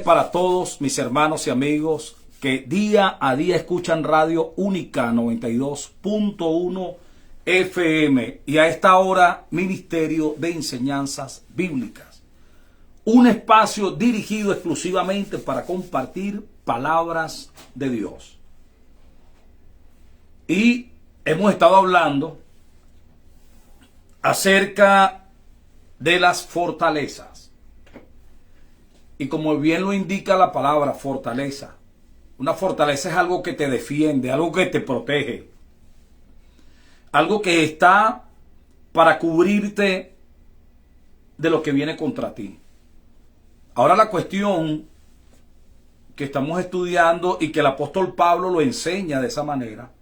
Para todos mis hermanos y amigos que día a día escuchan Radio Única 92.1 FM y a esta hora Ministerio de Enseñanzas Bíblicas. Un espacio dirigido exclusivamente para compartir palabras de Dios. Y hemos estado hablando acerca de las fortalezas. Y como bien lo indica la palabra fortaleza, una fortaleza es algo que te defiende, algo que te protege, algo que está para cubrirte de lo que viene contra ti. Ahora la cuestión que estamos estudiando y que el apóstol Pablo lo enseña de esa manera,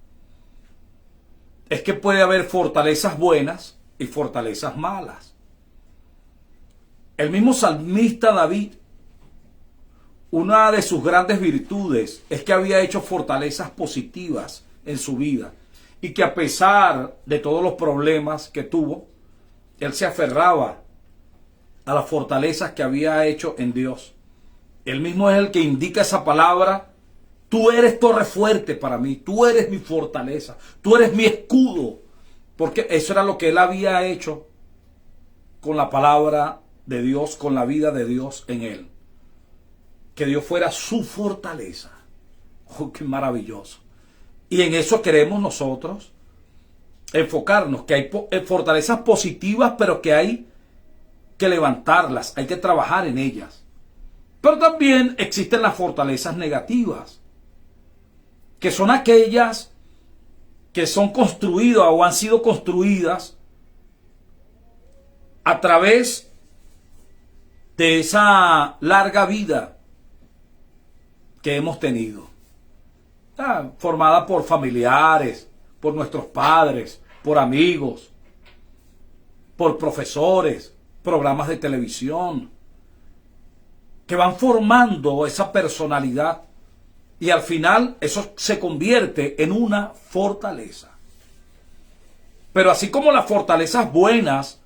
es que puede haber fortalezas buenas y fortalezas malas. El mismo salmista David, una de sus grandes virtudes es que había hecho fortalezas positivas en su vida y que a pesar de todos los problemas que tuvo, él se aferraba a las fortalezas que había hecho en Dios. Él mismo es el que indica esa palabra: tú eres torre fuerte para mí, tú eres mi fortaleza, tú eres mi escudo, porque eso era lo que él había hecho con la palabra de Dios, con la vida de Dios en él. Que Dios fuera su fortaleza. ¡Oh, qué maravilloso! Y en eso queremos nosotros enfocarnos, que hay fortalezas positivas, pero que hay que levantarlas, hay que trabajar en ellas. Pero también existen las fortalezas negativas, que son aquellas que son construidas o han sido construidas a través de esa larga vida que hemos tenido, formada por familiares, por nuestros padres, por amigos, por profesores, programas de televisión, que van formando esa personalidad y al final eso se convierte en una fortaleza. Pero así como las fortalezas buenas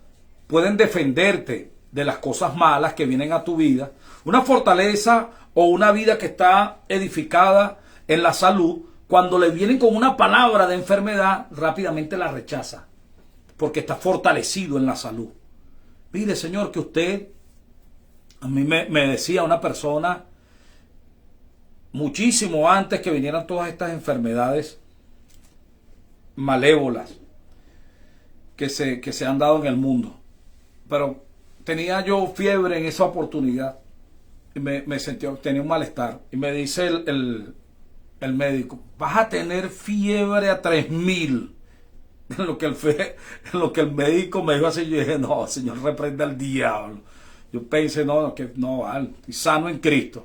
pueden defenderte de las cosas malas que vienen a tu vida, una fortaleza o una vida que está edificada en la salud, cuando le vienen con una palabra de enfermedad, rápidamente la rechaza, porque está fortalecido en la salud. Mire, señor, que usted, a mí me decía una persona, muchísimo antes que vinieran todas estas enfermedades malévolas que se han dado en el mundo, pero tenía yo fiebre en esa oportunidad. Y me sentí, tenía un malestar. Y me dice el médico: vas a tener fiebre a 3000. En lo que el médico me dijo así, yo dije: no, Señor, reprenda al diablo. Yo pensé, que no, vale, estoy sano en Cristo.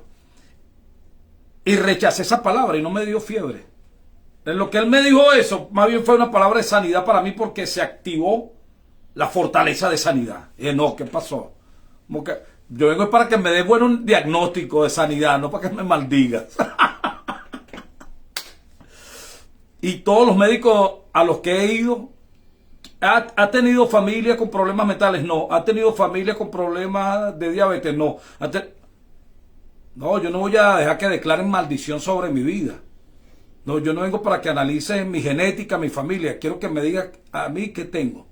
Y rechacé esa palabra y no me dio fiebre. En lo que él me dijo eso, más bien fue una palabra de sanidad para mí, porque se activó la fortaleza de sanidad. Y dije: no, ¿qué pasó? Como que yo vengo para que me dé buen diagnóstico de sanidad, no para que me maldigas. Y todos los médicos a los que he ido, ¿ha tenido familia con problemas mentales? No. ¿Ha tenido familia con problemas de diabetes? No. No, yo no voy a dejar que declaren maldición sobre mi vida. No, yo no vengo para que analicen mi genética, mi familia. Quiero que me digas a mí qué tengo.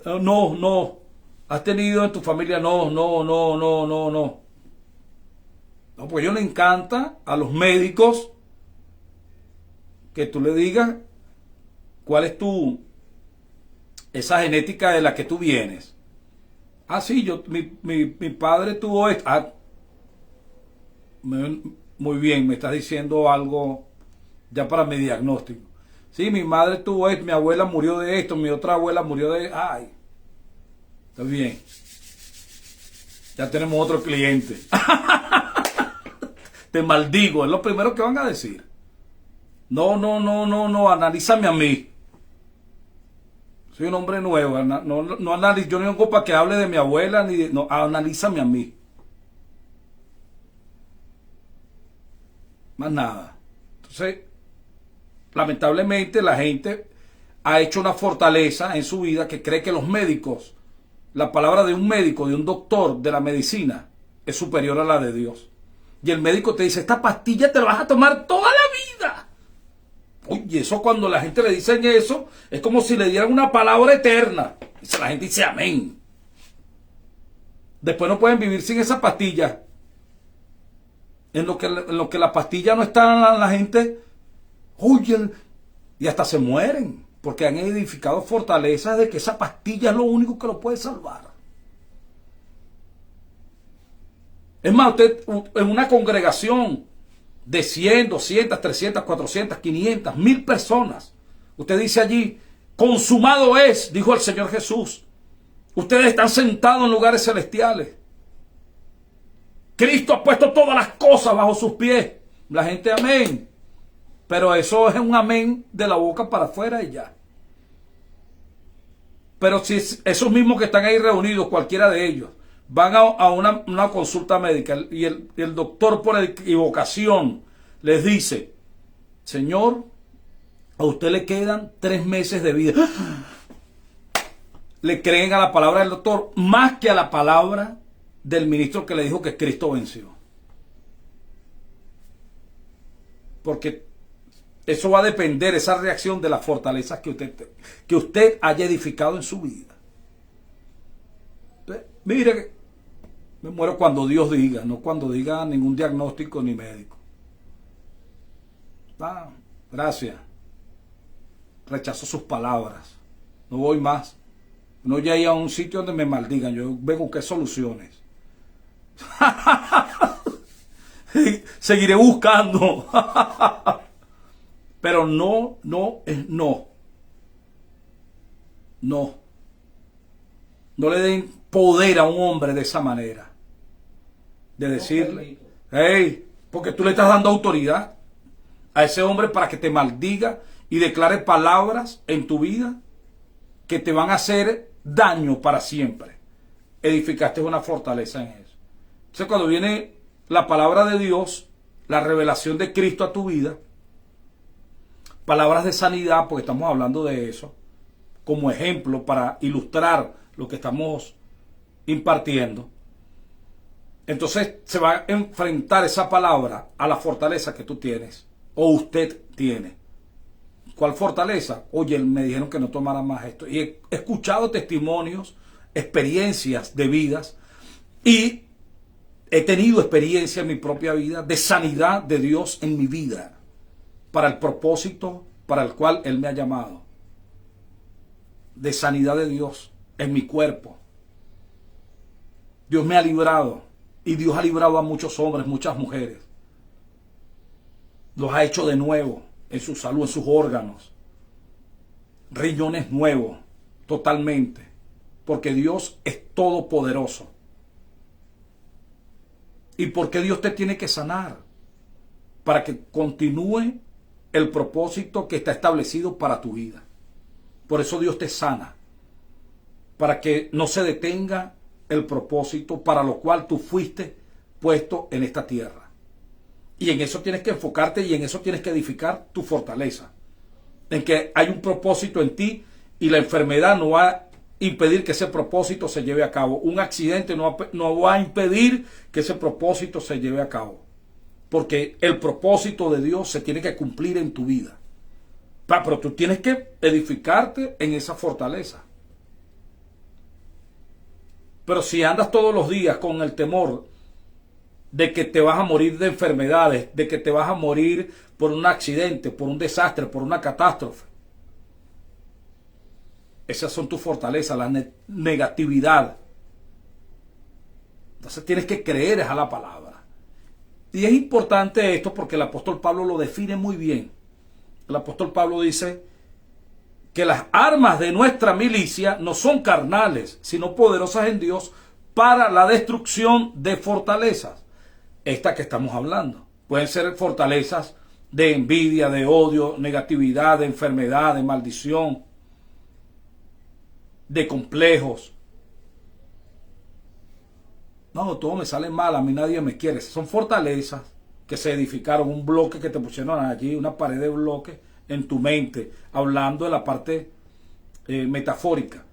No. ¿Has tenido en tu familia? No. No, pues a ellos les encanta a los médicos que tú le digas cuál es esa genética de la que tú vienes. Sí, mi padre tuvo esto. Muy bien, me estás diciendo algo ya para mi diagnóstico. Sí, mi madre tuvo esto, mi abuela murió de esto, mi otra abuela murió de... Ay, está bien. Ya tenemos otro cliente. Te maldigo, es lo primero que van a decir. No, analízame a mí. Soy un hombre nuevo, no analizo, yo no vengo para que hable de mi abuela, no, analízame a mí. Más nada. Entonces, lamentablemente la gente ha hecho una fortaleza en su vida que cree que los médicos, la palabra de un médico, de un doctor de la medicina, es superior a la de Dios. Y el médico te dice, esta pastilla te la vas a tomar toda la vida. Oye, eso cuando la gente le dicen eso, es como si le dieran una palabra eterna. Y la gente dice amén. Después no pueden vivir sin esa pastilla. En lo que la pastilla no está, la gente, oye, y hasta se mueren, porque han edificado fortalezas de que esa pastilla es lo único que lo puede salvar. Es más, usted en una congregación de 100, 200, 300, 400, 500, 1000 personas, usted dice allí, consumado es, dijo el Señor Jesús. Ustedes están sentados en lugares celestiales. Cristo ha puesto todas las cosas bajo sus pies. La gente amén. Pero eso es un amén de la boca para afuera y ya. Pero si esos mismos que están ahí reunidos, cualquiera de ellos, van a una consulta médica y el doctor por equivocación les dice, Señor, a usted le quedan 3 meses de vida. Le creen a la palabra del doctor más que a la palabra del ministro que le dijo que Cristo venció. Porque eso va a depender, esa reacción, de las fortalezas que usted haya edificado en su vida. Entonces, mire, me muero cuando Dios diga, no cuando diga ningún diagnóstico ni médico. Gracias. Rechazo sus palabras. No voy más. No llegué a un sitio donde me maldigan. Yo vengo a buscar soluciones. Seguiré buscando. Pero no es no. No. No le den poder a un hombre de esa manera. De decirle, hey, porque tú le estás dando autoridad a ese hombre para que te maldiga y declare palabras en tu vida que te van a hacer daño para siempre. Edificaste una fortaleza en eso. Entonces, cuando viene la palabra de Dios, la revelación de Cristo a tu vida, palabras de sanidad, porque estamos hablando de eso, como ejemplo para ilustrar lo que estamos impartiendo, entonces se va a enfrentar esa palabra a la fortaleza que tú tienes o usted tiene. ¿Cuál fortaleza? Oye, me dijeron que no tomara más esto. Y he escuchado testimonios, experiencias de vidas, y he tenido experiencia en mi propia vida de sanidad de Dios en mi vida, para el propósito para el cual Él me ha llamado. De sanidad de Dios en mi cuerpo. Dios me ha librado, y Dios ha librado a muchos hombres, muchas mujeres. Los ha hecho de nuevo en su salud, en sus órganos. Riñones nuevos, totalmente. Porque Dios es todopoderoso. ¿Y por qué Dios te tiene que sanar? Para que continúe el propósito que está establecido para tu vida. Por eso Dios te sana. Para que no se detenga el propósito para lo cual tú fuiste puesto en esta tierra. Y en eso tienes que enfocarte y en eso tienes que edificar tu fortaleza. En que hay un propósito en ti y la enfermedad no va a impedir que ese propósito se lleve a cabo. Un accidente no va a impedir que ese propósito se lleve a cabo. Porque el propósito de Dios se tiene que cumplir en tu vida. Pero tú tienes que edificarte en esa fortaleza. Pero si andas todos los días con el temor de que te vas a morir de enfermedades, de que te vas a morir por un accidente, por un desastre, por una catástrofe, esas son tus fortalezas, la negatividad. Entonces tienes que creer a la palabra. Y es importante esto porque el apóstol Pablo lo define muy bien. El apóstol Pablo dice que las armas de nuestra milicia no son carnales, sino poderosas en Dios para la destrucción de fortalezas. Esta que estamos hablando. Pueden ser fortalezas de envidia, de odio, negatividad, de enfermedad, de maldición, de complejos. No, todo me sale mal, a mí nadie me quiere. Son fortalezas que se edificaron, un bloque que te pusieron allí, una pared de bloque en tu mente, hablando de la parte metafórica.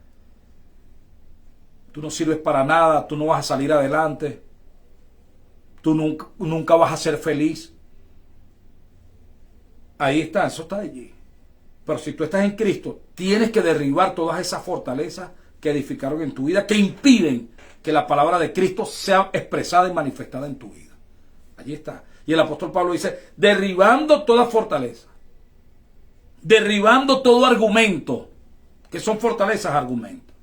Tú no sirves para nada, tú no vas a salir adelante. tú nunca vas a ser feliz. Ahí está, eso está allí. Pero si tú estás en Cristo, tienes que derribar todas esas fortalezas que edificaron en tu vida, que impiden que la palabra de Cristo sea expresada y manifestada en tu vida. Allí está. Y el apóstol Pablo dice, derribando toda fortaleza, derribando todo argumento, que son fortalezas, argumentos,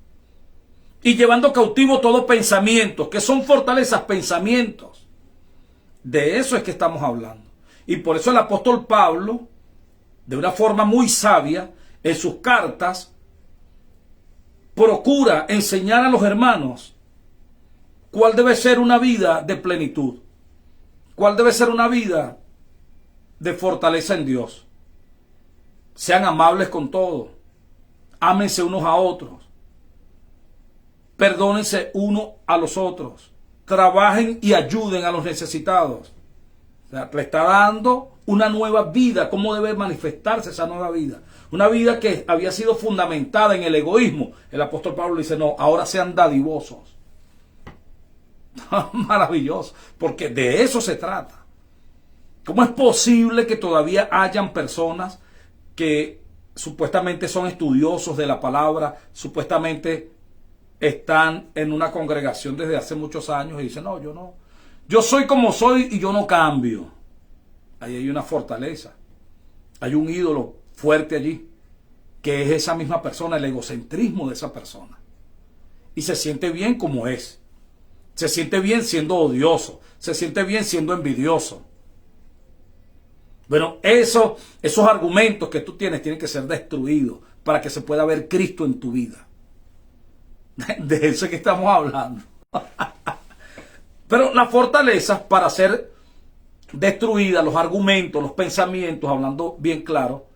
y llevando cautivo todo pensamiento, que son fortalezas, pensamientos. De eso es que estamos hablando. Y por eso el apóstol Pablo, de una forma muy sabia, en sus cartas, procura enseñar a los hermanos cuál debe ser una vida de plenitud, cuál debe ser una vida de fortaleza en Dios. Sean amables con todos, ámense unos a otros, perdónense unos a los otros, trabajen y ayuden a los necesitados. O sea, le está dando una nueva vida. ¿Cómo debe manifestarse esa nueva vida? Una vida que había sido fundamentada en el egoísmo. El apóstol Pablo dice, no, ahora sean dadivosos. Maravilloso, porque de eso se trata. ¿Cómo es posible que todavía hayan personas que supuestamente son estudiosos de la palabra, supuestamente están en una congregación desde hace muchos años y dicen, no, yo no, yo soy como soy y yo no cambio? Ahí hay una fortaleza, hay un ídolo fuerte allí, que es esa misma persona, el egocentrismo de esa persona. Y se siente bien como es, se siente bien siendo odioso, se siente bien siendo envidioso. Bueno, esos argumentos que tú tienes tienen que ser destruidos para que se pueda ver Cristo en tu vida. De eso es que estamos hablando. Pero las fortalezas, para ser destruidas, los argumentos, los pensamientos, hablando bien claro,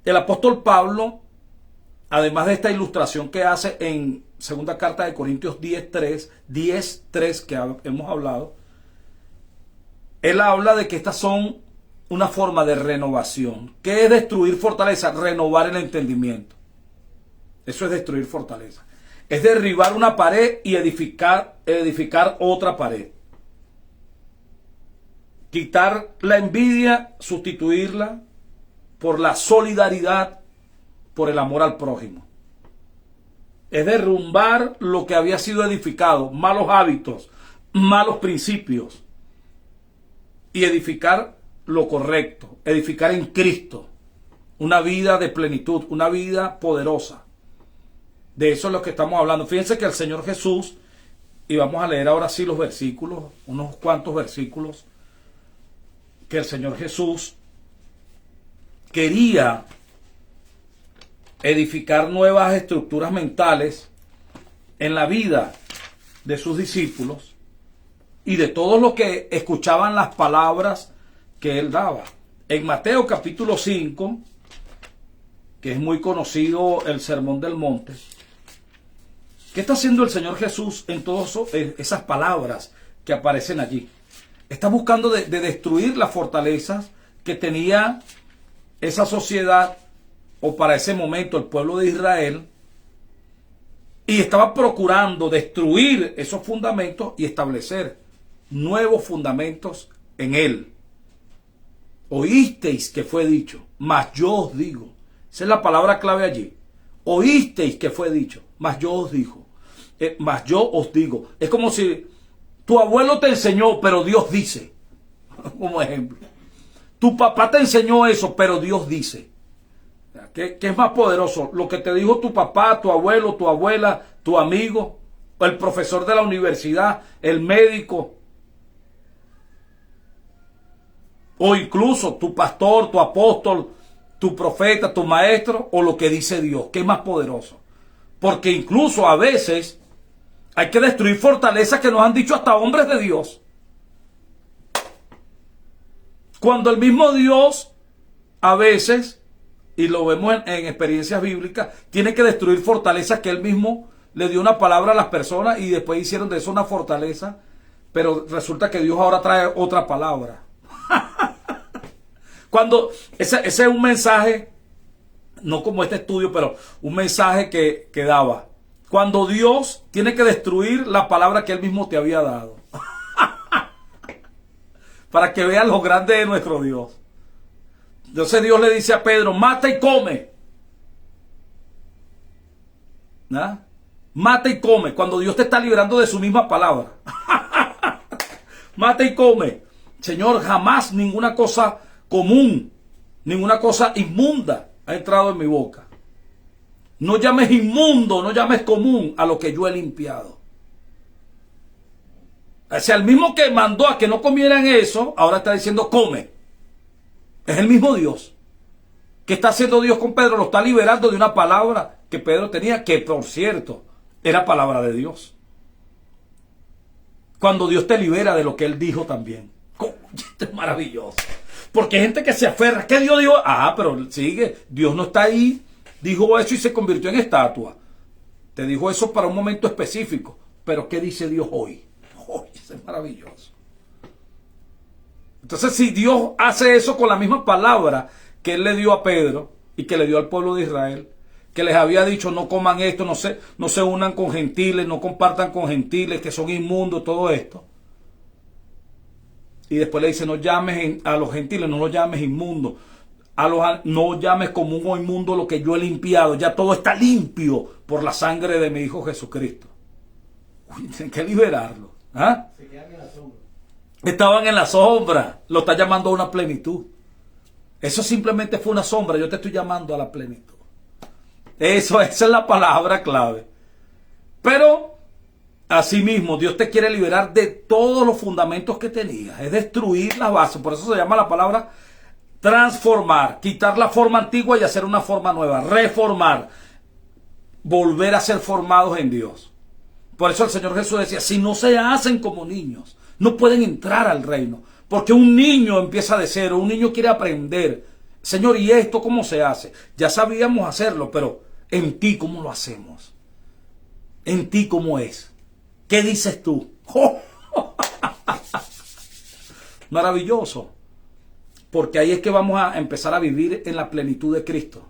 el apóstol Pablo, además de esta ilustración que hace en segunda carta de Corintios 10:3 que hemos hablado, él habla de que estas son una forma de renovación. ¿Qué es destruir fortaleza? Renovar el entendimiento. Eso es destruir fortaleza. Es derribar una pared y edificar otra pared. Quitar la envidia, sustituirla por la solidaridad, por el amor al prójimo. Es derrumbar lo que había sido edificado, malos hábitos, malos principios, y edificar lo correcto, edificar en Cristo, una vida de plenitud, una vida poderosa. De eso es lo que estamos hablando. Fíjense que el Señor Jesús, y vamos a leer ahora sí los versículos, unos cuantos versículos, que el Señor Jesús quería edificar nuevas estructuras mentales en la vida de sus discípulos y de todos los que escuchaban las palabras que él daba. En Mateo capítulo 5, que es muy conocido el Sermón del Monte, ¿qué está haciendo el Señor Jesús en todas esas palabras que aparecen allí? Está buscando de destruir las fortalezas que tenía esa sociedad, o para ese momento el pueblo de Israel, y estaba procurando destruir esos fundamentos y establecer nuevos fundamentos en él. Oísteis que fue dicho, mas yo os digo. Esa es la palabra clave allí. Oísteis que fue dicho, mas yo os digo. Mas yo os digo. Es como si tu abuelo te enseñó, pero Dios dice. Como ejemplo. Tu papá te enseñó eso, pero Dios dice. ¿Qué es más poderoso? Lo que te dijo tu papá, tu abuelo, tu abuela, tu amigo, el profesor de la universidad, el médico, o incluso tu pastor, tu apóstol, tu profeta, tu maestro, o lo que dice Dios. ¿Qué es más poderoso? Porque incluso a veces hay que destruir fortalezas que nos han dicho hasta hombres de Dios. Cuando el mismo Dios, a veces, y lo vemos en experiencias bíblicas, tiene que destruir fortalezas que él mismo le dio una palabra a las personas y después hicieron de eso una fortaleza, pero resulta que Dios ahora trae otra palabra. Cuando ese es un mensaje, no como este estudio, pero un mensaje que daba. Cuando Dios tiene que destruir la palabra que él mismo te había dado. para que vean lo grande de nuestro Dios. Entonces Dios le dice a Pedro, mata y come. ¿Ah? Mata y come, cuando Dios te está librando de su misma palabra. Mata y come. Señor, jamás ninguna cosa común, ninguna cosa inmunda ha entrado en mi boca. No llames inmundo, no llames común a lo que yo he limpiado. O sea, el mismo que mandó a que no comieran eso, ahora está diciendo come. Es el mismo Dios. ¿Qué está haciendo Dios con Pedro? Lo está liberando de una palabra que Pedro tenía, que por cierto, era palabra de Dios. Cuando Dios te libera de lo que Él dijo también. Esto es maravilloso. Porque hay gente que se aferra. ¿Qué Dios dijo? Ah, pero sigue. Dios no está ahí. Dijo eso y se convirtió en estatua. Te dijo eso para un momento específico. Pero ¿qué dice Dios hoy? Hoy, eso es maravilloso. Entonces, si Dios hace eso con la misma palabra que Él le dio a Pedro y que le dio al pueblo de Israel, que les había dicho no coman esto, no se unan con gentiles, no compartan con gentiles que son inmundos, todo esto. Y después le dice no llames a los gentiles, no los llames inmundos, no llames común o inmundo lo que yo he limpiado, ya todo está limpio por la sangre de mi Hijo Jesucristo. Uy, tienen que liberarlo. ¿Ah? Se quedan en la sombra. Estaban en la sombra, lo está llamando a una plenitud. Eso simplemente fue una sombra, yo te estoy llamando a la plenitud. Esa es la palabra clave. Pero, asimismo, Dios te quiere liberar de todos los fundamentos que tenías. Es destruir las bases. Por eso se llama la palabra transformar. Quitar la forma antigua y hacer una forma nueva. Reformar. Volver a ser formados en Dios. Por eso el Señor Jesús decía, si no se hacen como niños, no pueden entrar al reino. Porque un niño empieza de cero, un niño quiere aprender. Señor, ¿y esto cómo se hace? Ya sabíamos hacerlo, pero en ti, ¿cómo lo hacemos? En ti, ¿cómo es? ¿Qué dices tú? ¡Oh! Maravilloso. Porque ahí es que vamos a empezar a vivir en la plenitud de Cristo.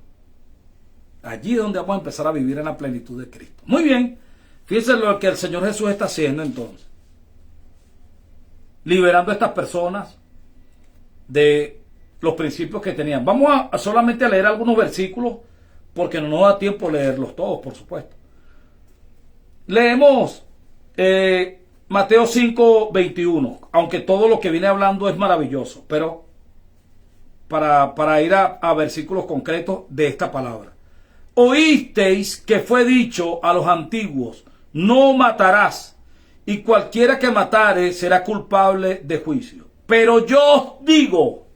Allí es donde vamos a empezar a vivir en la plenitud de Cristo. Muy bien. Fíjense lo que el Señor Jesús está haciendo entonces. Liberando a estas personas de los principios que tenían. Vamos a solamente a leer algunos versículos porque no nos da tiempo leerlos todos, por supuesto. Leemos Mateo 5:21, aunque todo lo que viene hablando es maravilloso, pero para ir a versículos concretos de esta palabra. Oísteis que fue dicho a los antiguos, no matarás, y cualquiera que matare será culpable de juicio. Pero yo os digo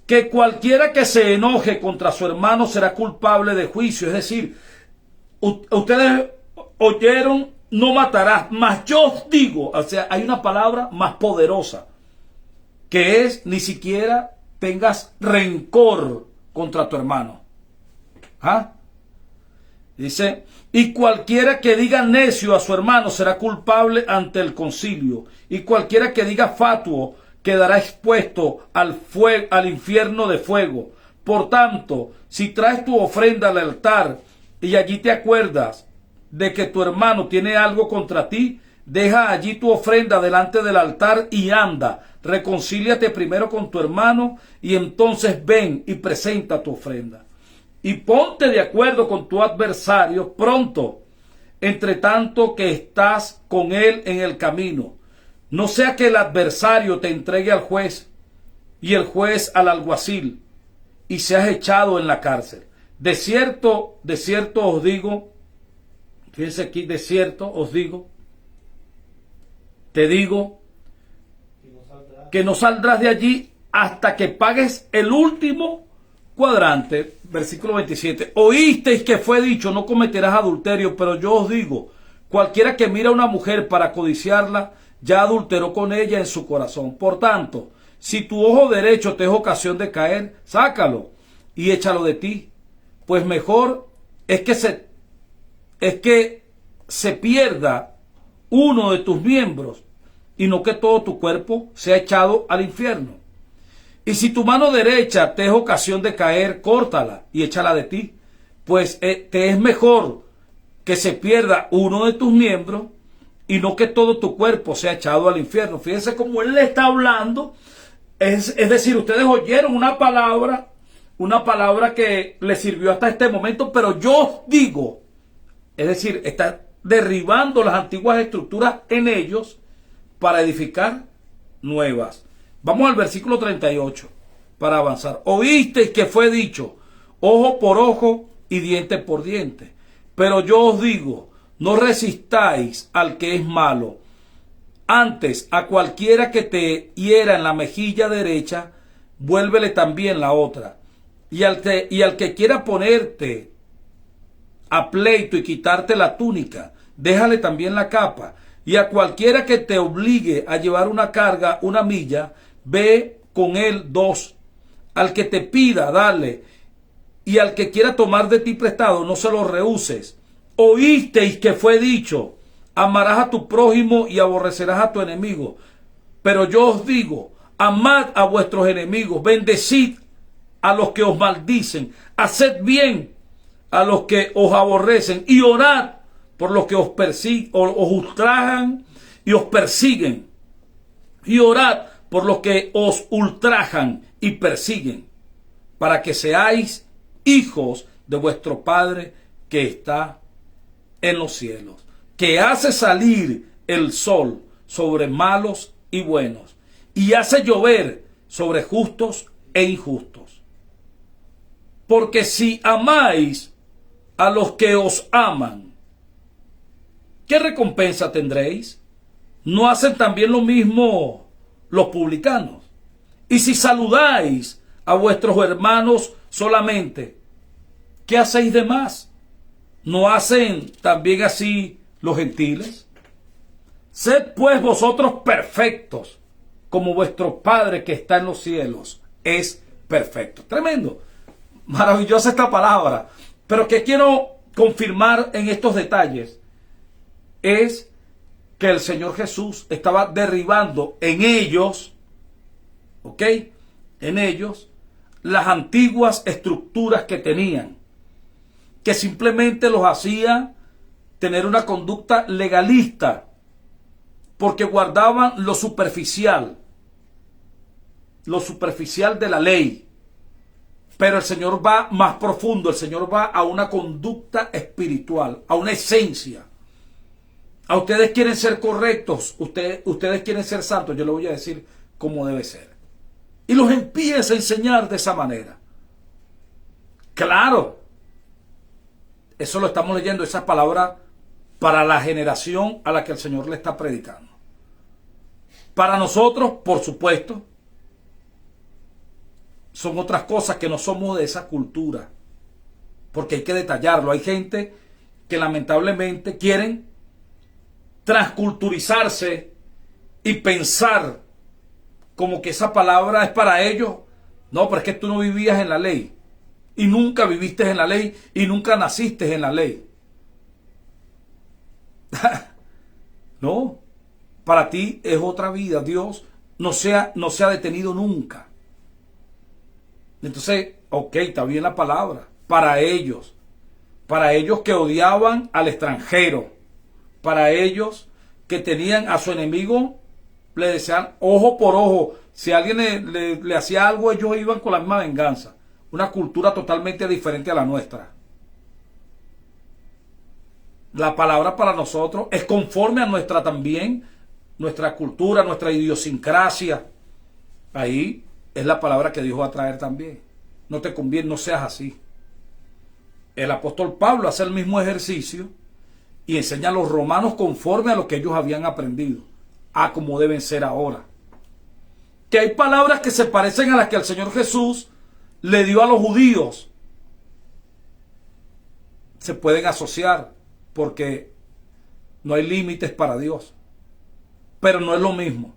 que cualquiera que se enoje contra su hermano será culpable de juicio. Es decir, ustedes oyeron, no matarás, mas yo os digo, o sea, hay una palabra más poderosa, que es, ni siquiera tengas rencor contra tu hermano. ¿Ah? Dice, y cualquiera que diga necio a su hermano será culpable ante el concilio, y cualquiera que diga fatuo quedará expuesto al infierno de fuego. Por tanto, si traes tu ofrenda al altar y allí te acuerdas de que tu hermano tiene algo contra ti, deja allí tu ofrenda delante del altar y anda, reconcíliate primero con tu hermano y entonces ven y presenta tu ofrenda. Y ponte de acuerdo con tu adversario pronto, entre tanto que estás con él en el camino. No sea que el adversario te entregue al juez y el juez al alguacil y seas echado en la cárcel. De cierto os digo, fíjense aquí, de cierto os digo, te digo, que no saldrás de allí hasta que pagues el último cuadrante. Versículo 27. Oísteis que fue dicho, no cometerás adulterio, pero yo os digo, cualquiera que mira a una mujer para codiciarla, ya adulteró con ella en su corazón. Por tanto, si tu ojo derecho te es ocasión de caer, sácalo y échalo de ti. Pues mejor es que se pierda uno de tus miembros y no que todo tu cuerpo sea echado al infierno. Y si tu mano derecha te es ocasión de caer, córtala y échala de ti. Pues te es mejor que se pierda uno de tus miembros y no que todo tu cuerpo sea echado al infierno. Fíjense cómo él le está hablando. Es decir, ustedes oyeron una palabra que les sirvió hasta este momento, pero yo os digo, es decir, está derribando las antiguas estructuras en ellos para edificar nuevas. Vamos al versículo 38 para avanzar. Oísteis que fue dicho, ojo por ojo y diente por diente. Pero yo os digo, no resistáis al que es malo. Antes, a cualquiera que te hiera en la mejilla derecha, vuélvele también la otra. Y al que quiera ponerte a pleito y quitarte la túnica, déjale también la capa. Y a cualquiera que te obligue a llevar una carga, una milla, ve con él 2. Al que te pida, dale. Y al que quiera tomar de ti prestado, no se lo rehuses. Oísteis que fue dicho, amarás a tu prójimo y aborrecerás a tu enemigo. Pero yo os digo, amad a vuestros enemigos, bendecid a los que os maldicen, haced bien a los que os aborrecen y orad por los que os ultrajan y os persiguen. Y orad por los que os ultrajan y persiguen, para que seáis hijos de vuestro Padre que está en los cielos, que hace salir el sol sobre malos y buenos, y hace llover sobre justos e injustos. Porque si amáis a los que os aman, ¿qué recompensa tendréis? ¿No hacen también lo mismo los publicanos? Y si saludáis a vuestros hermanos solamente, ¿qué hacéis de más? ¿No hacen también así los gentiles? Sed pues vosotros perfectos, como vuestro Padre que está en los cielos es perfecto. Tremendo, maravillosa esta palabra. Pero que quiero confirmar en estos detalles es que el Señor Jesús estaba derribando en ellos, ¿ok? En ellos, las antiguas estructuras que tenían, que simplemente los hacía tener una conducta legalista, porque guardaban lo superficial de la ley. Pero el Señor va más profundo, el Señor va a una conducta espiritual, a una esencia. A ustedes quieren ser correctos, ustedes quieren ser santos, yo les voy a decir cómo debe ser. Y los empieza a enseñar de esa manera. Claro, eso lo estamos leyendo, esa palabra para la generación a la que el Señor le está predicando. Para nosotros, por supuesto, son otras cosas que no somos de esa cultura, porque hay que detallarlo. Hay gente que lamentablemente quieren transculturizarse y pensar como que esa palabra es para ellos. No, pero es que tú no vivías en la ley y nunca viviste en la ley y nunca naciste en la ley. No, para ti es otra vida. Dios no se ha detenido nunca. Entonces, ok, está bien la palabra. Para ellos que odiaban al extranjero, para ellos que tenían a su enemigo, le decían ojo por ojo. Si alguien le hacía algo, ellos iban con la misma venganza. Una cultura totalmente diferente a la nuestra. La palabra para nosotros es conforme a nuestra también, nuestra cultura, nuestra idiosincrasia. Ahí es la palabra que Dios va a traer también. No te conviene, no seas así. El apóstol Pablo hace el mismo ejercicio y enseña a los romanos conforme a lo que ellos habían aprendido, a cómo deben ser ahora. Que hay palabras que se parecen a las que el Señor Jesús le dio a los judíos. Se pueden asociar porque no hay límites para Dios. Pero no es lo mismo.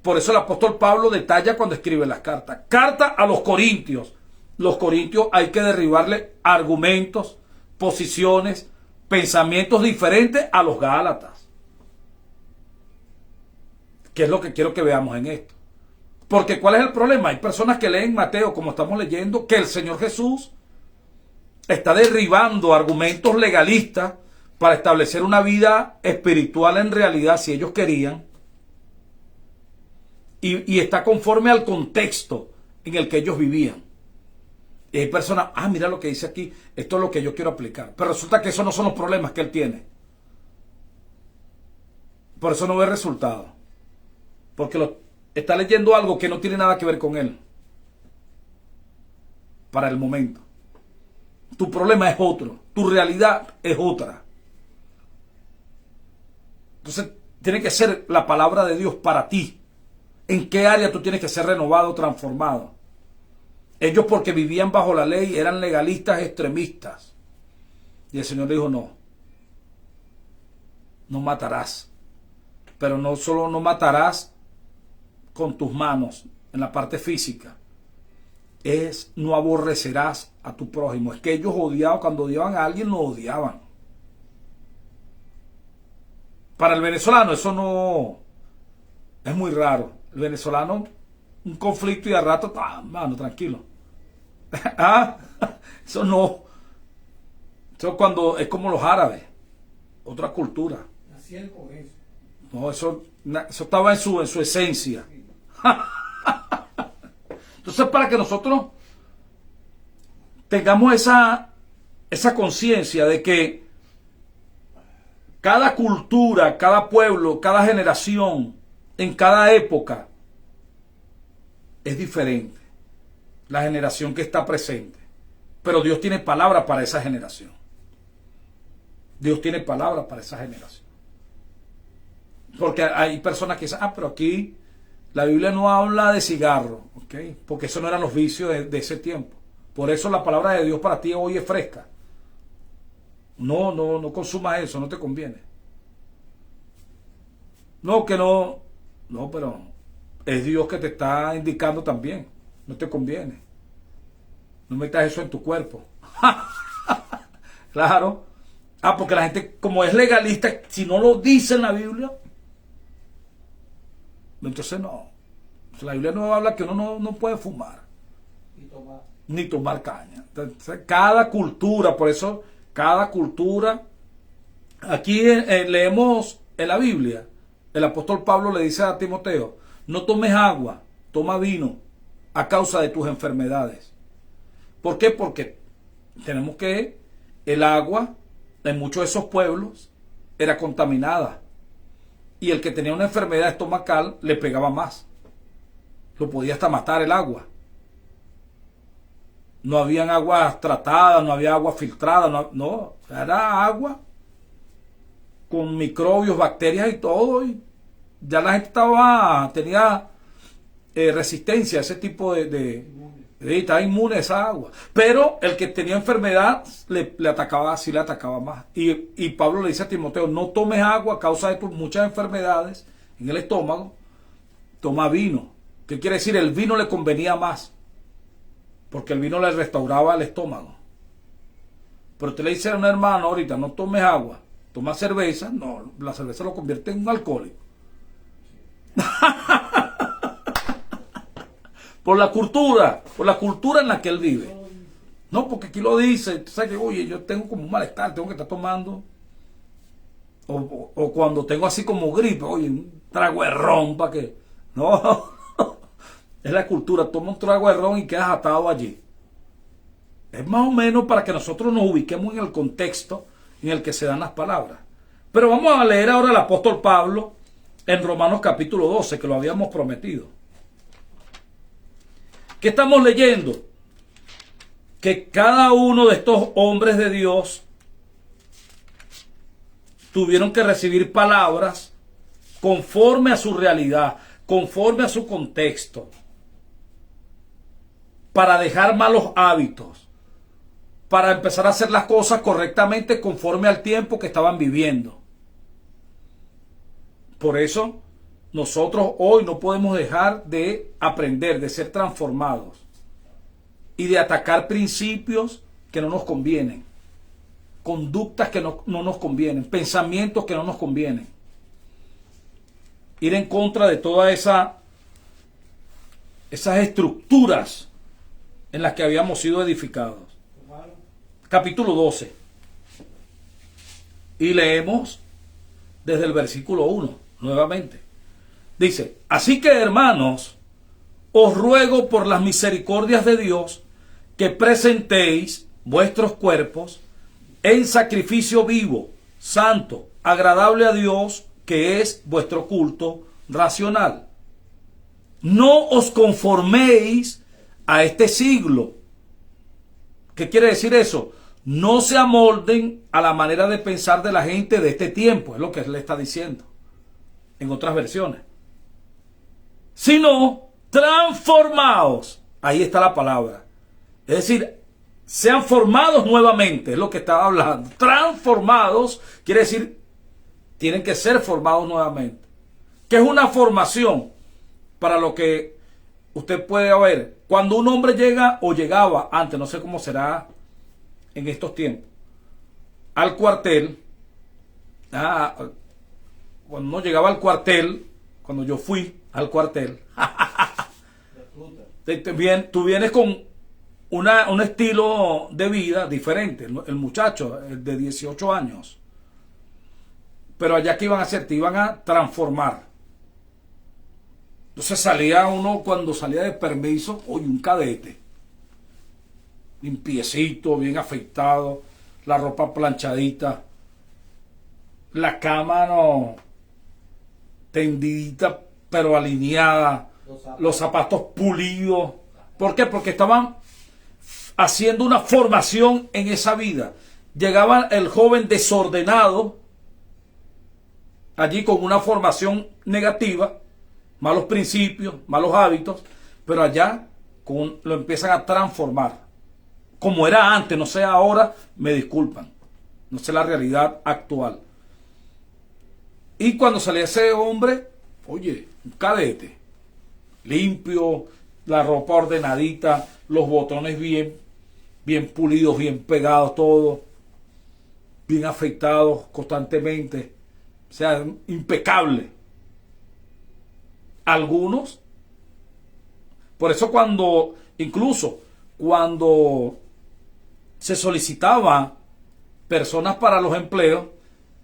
Por eso el apóstol Pablo detalla cuando escribe las cartas. Carta a los corintios. Los corintios hay que derribarle argumentos, posiciones, pensamientos diferentes a los gálatas. ¿Qué es lo que quiero que veamos en esto? Porque ¿cuál es el problema? Hay personas que leen Mateo, como estamos leyendo, que el Señor Jesús está derribando argumentos legalistas para establecer una vida espiritual en realidad, si ellos querían, y está conforme al contexto en el que ellos vivían. Y hay personas, mira lo que dice aquí, esto es lo que yo quiero aplicar. Pero resulta que esos no son los problemas que él tiene. Por eso no ve resultado. Porque está leyendo algo que no tiene nada que ver con él. Para el momento. Tu problema es otro. Tu realidad es otra. Entonces, tiene que ser la palabra de Dios para ti. ¿En qué área tú tienes que ser renovado, transformado? Ellos, porque vivían bajo la ley, eran legalistas extremistas. Y el Señor le dijo, no. No matarás. Pero no solo no matarás con tus manos, en la parte física. No aborrecerás a tu prójimo. Es que ellos odiaban, cuando odiaban a alguien, lo odiaban. Para el venezolano eso no es muy raro. El venezolano, un conflicto y al rato, mano, tranquilo. Eso no. Eso cuando es como los árabes, otra cultura. Nacían con eso. No, eso estaba en su esencia. Entonces, para que nosotros tengamos esa conciencia de que cada cultura, cada pueblo, cada generación, en cada época, es diferente. La generación que está presente. Pero Dios tiene palabra para esa generación. Dios tiene palabra para esa generación. Porque hay personas que dicen, pero aquí la Biblia no habla de cigarro, ¿ok? Porque eso no eran los vicios de ese tiempo. Por eso la palabra de Dios para ti hoy es fresca. No consumas eso, no te conviene. No, que no. No, pero es Dios que te está indicando también. No te conviene. No metas eso en tu cuerpo. Claro. Porque la gente, como es legalista, si no lo dice en la Biblia, entonces no. La Biblia no habla que uno no puede fumar. Ni tomar caña. Entonces, cada cultura, por eso, cada cultura. Aquí leemos en la Biblia, el apóstol Pablo le dice a Timoteo, no tomes agua, toma vino, a causa de tus enfermedades. ¿Por qué? Porque tenemos que el agua en muchos de esos pueblos era contaminada. Y el que tenía una enfermedad estomacal le pegaba más. Lo podía hasta matar el agua. No habían aguas tratadas, no había agua filtrada, no, era agua con microbios, bacterias y todo. Y ya la gente tenía resistencia a ese tipo estaba inmune a esa agua. Pero el que tenía enfermedad le atacaba más. Y Pablo le dice a Timoteo, no tomes agua a causa de tus muchas enfermedades en el estómago, toma vino. ¿Qué quiere decir? El vino le convenía más, porque el vino le restauraba el estómago. Pero te le dice a un hermano ahorita, no tomes agua, toma cerveza. No, la cerveza lo convierte en un alcohólico. Por la cultura en la que él vive. No, porque aquí lo dice, tú sabes que, oye, yo tengo como un malestar, tengo que estar tomando. O cuando tengo así como gripe, oye, un trago de ron para que. No, es la cultura, toma un trago de ron y quedas atado allí. Es más o menos para que nosotros nos ubiquemos en el contexto en el que se dan las palabras. Pero vamos a leer ahora al apóstol Pablo en Romanos capítulo 12, que lo habíamos prometido. ¿Qué estamos leyendo? Que cada uno de estos hombres de Dios tuvieron que recibir palabras conforme a su realidad, conforme a su contexto, para dejar malos hábitos, para empezar a hacer las cosas correctamente conforme al tiempo que estaban viviendo. Por eso nosotros hoy no podemos dejar de aprender, de ser transformados y de atacar principios que no nos convienen, conductas que no nos convienen, pensamientos que no nos convienen. Ir en contra de todas esas estructuras en las que habíamos sido edificados. Capítulo 12. Y leemos desde el versículo 1, nuevamente. Dice, así que hermanos, os ruego por las misericordias de Dios que presentéis vuestros cuerpos en sacrificio vivo, santo, agradable a Dios, que es vuestro culto racional. No os conforméis a este siglo. ¿Qué quiere decir eso? No se amolden a la manera de pensar de la gente de este tiempo, es lo que él le está diciendo en otras versiones. Sino transformaos. Ahí está la palabra. Es decir, sean formados nuevamente, es lo que estaba hablando. Transformados quiere decir, tienen que ser formados nuevamente. ¿Qué es una formación? Para lo que usted puede ver, cuando un hombre llega o llegaba antes, no sé cómo será en estos tiempos, al cuartel, cuando no llegaba al cuartel, cuando yo fui al cuartel, tú vienes con un estilo de vida diferente, el muchacho de 18 años, pero allá que iban a hacer, te iban a transformar. Entonces salía uno, cuando salía de permiso, oye, un cadete, limpiecito, bien afeitado, la ropa planchadita, la cama no tendidita, pero alineada, los zapatos pulidos. ¿Por qué? Porque estaban haciendo una formación en esa vida. Llegaba el joven desordenado, allí con una formación negativa, malos principios, malos hábitos, pero allá lo empiezan a transformar. Como era antes, no sé ahora, me disculpan. No sé la realidad actual. Y cuando salía ese hombre, oye, un cadete, limpio, la ropa ordenadita, los botones bien pulidos, bien pegados, todo, bien afeitados constantemente. O sea, impecable. Algunos, por eso incluso cuando se solicitaba personas para los empleos,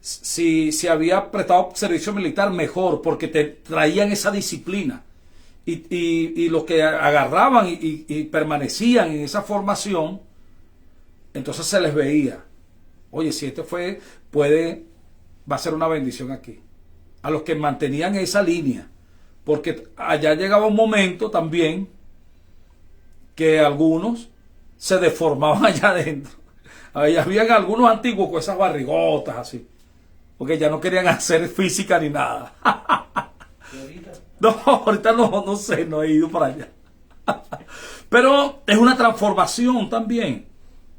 si había prestado servicio militar, mejor, porque te traían esa disciplina. Y los que agarraban y permanecían en esa formación, entonces se les veía, oye, si va a ser una bendición aquí. A los que mantenían esa línea. Porque allá llegaba un momento también que algunos se deformaban allá adentro. Habían algunos antiguos con esas barrigotas así. Porque ya no querían hacer física ni nada. No, ahorita no sé, no he ido para allá. Pero es una transformación también.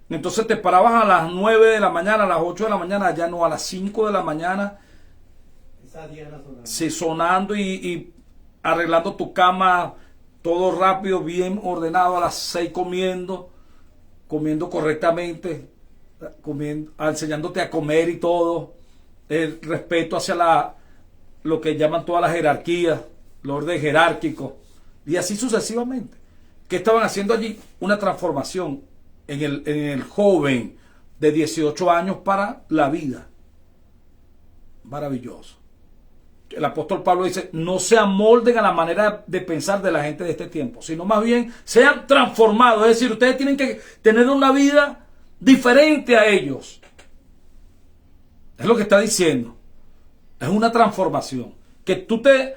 Entonces te parabas a las 9 de la mañana, a las 8 de la mañana, ya no, a las 5 de la mañana. Sí, sonando y arreglando tu cama, todo rápido, bien ordenado, a las 6 comiendo correctamente, enseñándote a comer y todo, el respeto hacia lo que llaman todas las jerarquías, el orden jerárquico, y así sucesivamente. ¿Qué estaban haciendo allí? Una transformación en el joven de 18 años para la vida. Maravilloso. El apóstol Pablo dice, no se amolden a la manera de pensar de la gente de este tiempo, sino más bien sean transformados. Es decir, ustedes tienen que tener una vida diferente a ellos. Es lo que está diciendo. Es una transformación. Que tú te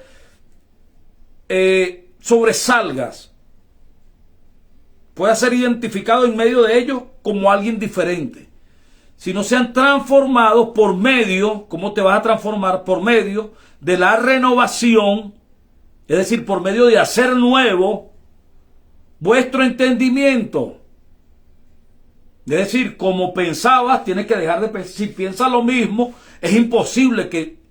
sobresalgas, puedas ser identificado en medio de ellos como alguien diferente. Si no sean transformados por medio, ¿cómo te vas a transformar? Por medio de la renovación, es decir, por medio de hacer nuevo vuestro entendimiento. Es decir, como pensabas, tienes que dejar de pensar. Si piensas lo mismo, es imposible que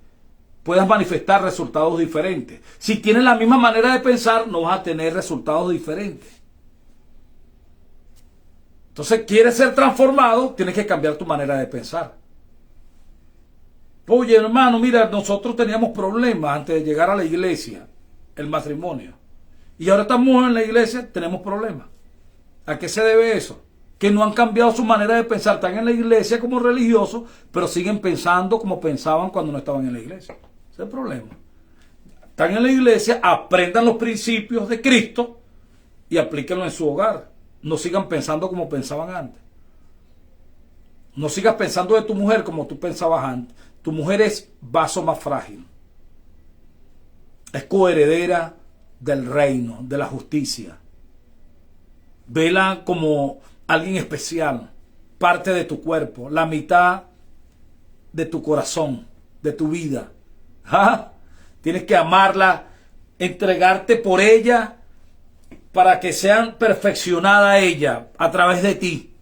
puedas manifestar resultados diferentes. Si tienes la misma manera de pensar, no vas a tener resultados diferentes. Entonces, quieres ser transformado, tienes que cambiar tu manera de pensar. Oye, hermano, mira, nosotros teníamos problemas antes de llegar a la iglesia, el matrimonio. Y ahora estamos en la iglesia, tenemos problemas. ¿A qué se debe eso? que no han cambiado su manera de pensar. Están en la iglesia como religiosos, pero siguen pensando como pensaban cuando no estaban en la iglesia. Ese es el problema. Están en la iglesia, aprendan los principios de Cristo y aplíquenlos en su hogar. No sigan pensando como pensaban antes. No sigas pensando de tu mujer como tú pensabas antes. Tu mujer es vaso más frágil. Es coheredera del reino, de la justicia. Vela como alguien especial, parte de tu cuerpo, la mitad de tu corazón, de tu vida. ¿Ah? Tienes que amarla, entregarte por ella para que sean perfeccionada ella a través de ti,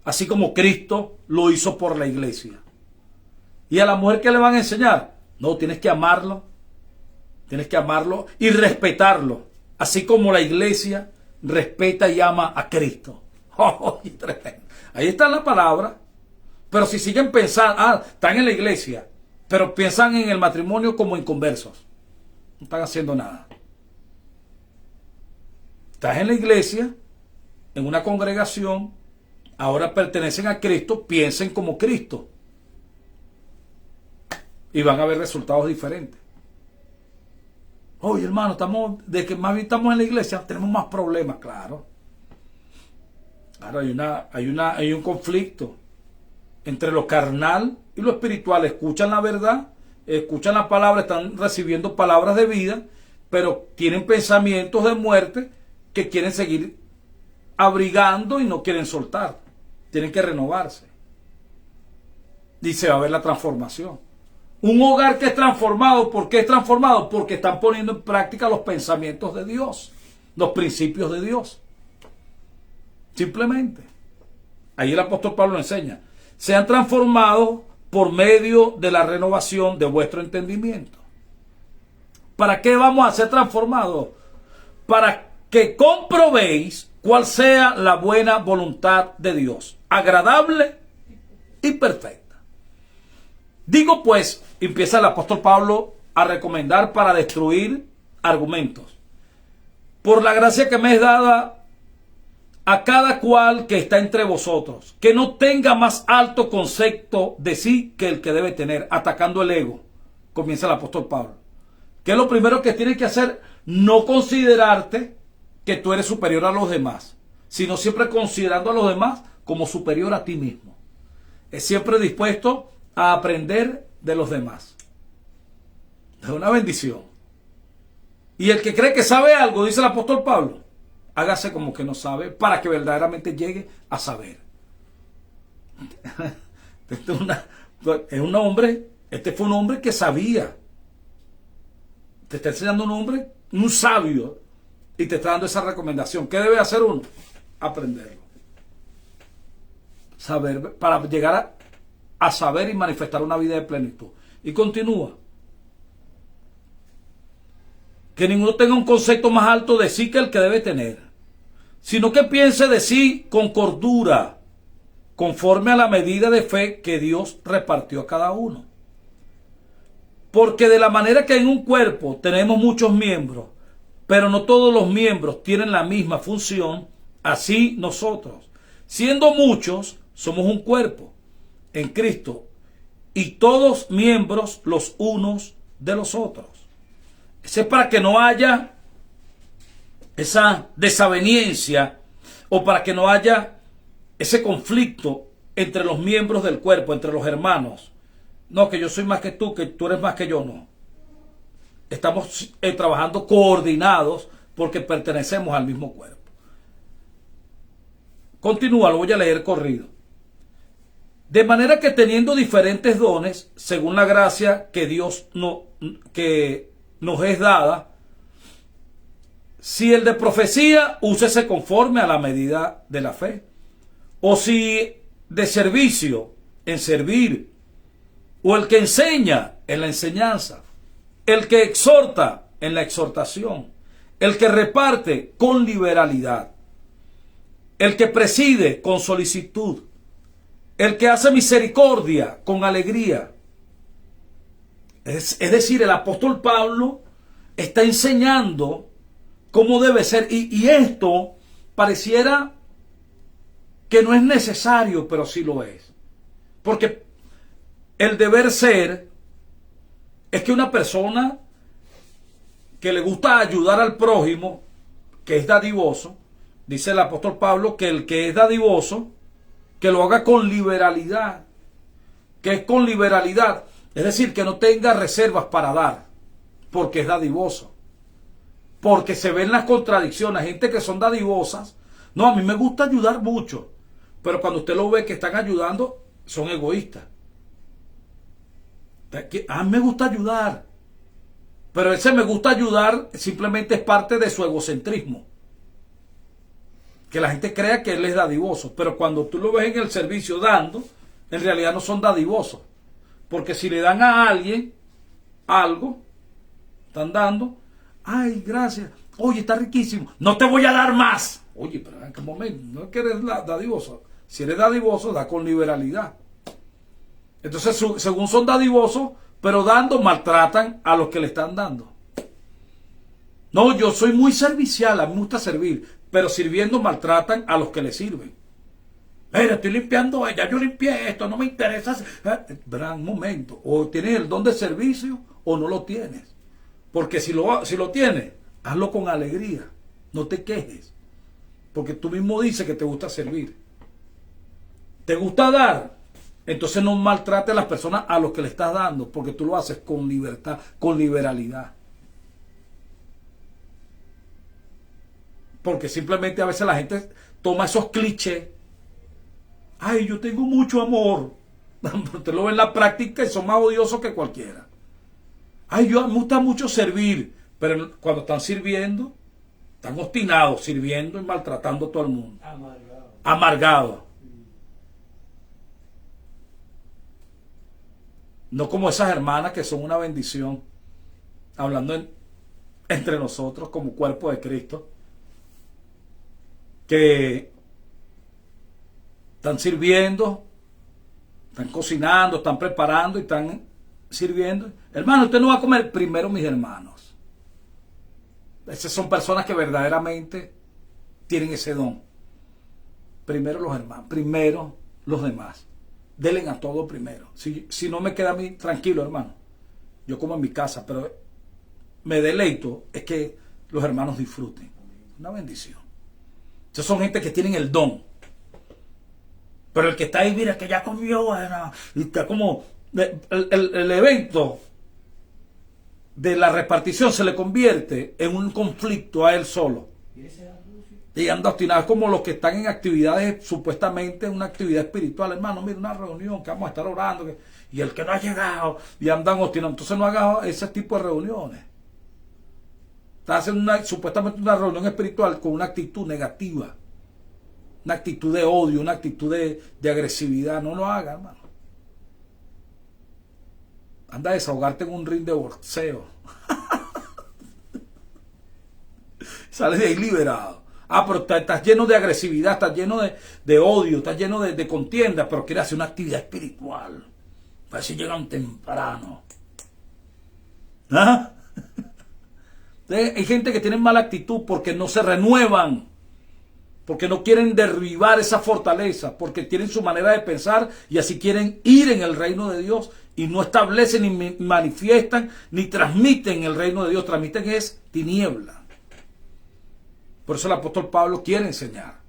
así como Cristo lo hizo por la iglesia. Y a la mujer, ¿qué le van a enseñar? No, tienes que amarlo y respetarlo, así como la iglesia respeta y ama a Cristo. Oh, ahí está la palabra. Pero si siguen pensando, están en la iglesia, pero piensan en el matrimonio como inconversos, no están haciendo nada. Estás en la iglesia, en una congregación, ahora pertenecen a Cristo, piensen como Cristo. Y van a ver resultados diferentes. Oye, hermano, de que más bien estamos en la iglesia, tenemos más problemas, claro. Claro, hay un conflicto entre lo carnal y lo espiritual. Escuchan la verdad, escuchan la palabra, están recibiendo palabras de vida, pero tienen pensamientos de muerte que quieren seguir abrigando y no quieren soltar. Tienen que renovarse. Y se va a ver la transformación. Un hogar que es transformado, ¿por qué es transformado? Porque están poniendo en práctica los pensamientos de Dios, los principios de Dios. Simplemente. Ahí el apóstol Pablo enseña. Sean transformados por medio de la renovación de vuestro entendimiento. ¿Para qué vamos a ser transformados? Para que comprobéis cuál sea la buena voluntad de Dios, agradable y perfecta. Digo pues, empieza el apóstol Pablo a recomendar para destruir argumentos. Por la gracia que me es dada a cada cual que está entre vosotros, que no tenga más alto concepto de sí que el que debe tener, atacando el ego. Comienza el apóstol Pablo. ¿Qué es lo primero que tienes que hacer? No considerarte que tú eres superior a los demás, sino siempre considerando a los demás como superior a ti mismo. Es siempre dispuesto a aprender de los demás. Es una bendición. Y el que cree que sabe algo, dice el apóstol Pablo, hágase como que no sabe para que verdaderamente llegue a saber. Este fue un hombre que sabía. Te está enseñando un hombre, un sabio, y te está dando esa recomendación. ¿Qué debe hacer uno? Aprenderlo. Saber, para llegar a saber y manifestar una vida de plenitud. Y continúa. Que ninguno tenga un concepto más alto de sí que el que debe tener, sino que piense de sí con cordura, conforme a la medida de fe que Dios repartió a cada uno. Porque de la manera que en un cuerpo tenemos muchos miembros, pero no todos los miembros tienen la misma función, así nosotros, siendo muchos, somos un cuerpo en Cristo, y todos miembros los unos de los otros. Ese es para que no haya esa desaveniencia o para que no haya ese conflicto entre los miembros del cuerpo, entre los hermanos. No, que yo soy más que tú eres más que yo, no. Estamos trabajando coordinados porque pertenecemos al mismo cuerpo. Continúa, lo voy a leer corrido. De manera que teniendo diferentes dones, según la gracia que Dios que nos es dada, si el de profecía, úsese conforme a la medida de la fe. O si de servicio, en servir. O el que enseña, en la enseñanza. El que exhorta, en la exhortación. El que reparte, con liberalidad. El que preside, con solicitud. El que hace misericordia, con alegría. Es decir, el apóstol Pablo está enseñando cómo debe ser. Y esto pareciera que no es necesario, pero sí lo es. Porque el deber ser es que una persona que le gusta ayudar al prójimo, que es dadivoso, dice el apóstol Pablo que el que es dadivoso, que lo haga con liberalidad. Que es con liberalidad. Es decir, que no tenga reservas para dar, porque es dadivoso. Porque se ven las contradicciones. Gente que son dadivosas. No, a mí me gusta ayudar mucho. Pero cuando usted lo ve que están ayudando, son egoístas. A mí me gusta ayudar. Pero ese me gusta ayudar simplemente es parte de su egocentrismo. Que la gente crea que él es dadivoso. Pero cuando tú lo ves en el servicio dando, en realidad no son dadivosos. Porque si le dan a alguien algo, están dando, ay, gracias, oye, está riquísimo, no te voy a dar más. Oye, pero en qué momento, no es que eres dadivoso. Si eres dadivoso, da con liberalidad. Entonces, según son dadivosos, pero dando, maltratan a los que le están dando. No, yo soy muy servicial, a mí me gusta servir, pero sirviendo maltratan a los que le sirven. Mira, estoy limpiando, ya yo limpié esto, no me interesa. Verán, un momento, o tienes el don de servicio o no lo tienes. Porque si lo tienes, hazlo con alegría, no te quejes. Porque tú mismo dices que te gusta servir. ¿Te gusta dar? Entonces no maltrates a las personas a los que le estás dando, porque tú lo haces con libertad, con liberalidad. Porque simplemente a veces la gente toma esos clichés. Ay, yo tengo mucho amor. Usted lo ve en la práctica y son más odiosos que cualquiera. Ay, me gusta mucho servir. Pero cuando están sirviendo, están obstinados, sirviendo y maltratando a todo el mundo. Amargado. No como esas hermanas que son una bendición. Hablando entre nosotros como cuerpo de Cristo. Que están sirviendo, están cocinando, están preparando y están sirviendo. Hermano, usted no va a comer. Primero mis hermanos. Esas son personas que verdaderamente tienen ese don. Primero los hermanos, primero los demás. Denle a todo primero. Si no me queda a mí, tranquilo, hermano. Yo como en mi casa, pero me deleito es que los hermanos disfruten. Una bendición. Esas son gente que tienen el don. Pero el que está ahí, mira, que ya comió, bueno, y está como el evento de la repartición se le convierte en un conflicto a él solo. Y anda obstinado, como los que están en actividades, supuestamente una actividad espiritual. Hermano, mira, una reunión que vamos a estar orando, y el que no ha llegado, y andan obstinados. Entonces no haga ese tipo de reuniones. Está haciendo supuestamente una reunión espiritual con una actitud negativa. Una actitud de odio, una actitud de agresividad. No lo haga, hermano. Anda a desahogarte en un ring de boxeo. Sales de ahí liberado. Ah, pero estás lleno de agresividad, estás lleno de odio, estás lleno de contienda, pero quieres hacer una actividad espiritual. Para ver si llegan temprano. ¿Ah? Hay gente que tiene mala actitud porque no se renuevan. Porque no quieren derribar esa fortaleza, porque tienen su manera de pensar y así quieren ir en el reino de Dios y no establecen ni manifiestan ni transmiten el reino de Dios, transmiten es tiniebla. Por eso el apóstol Pablo quiere enseñar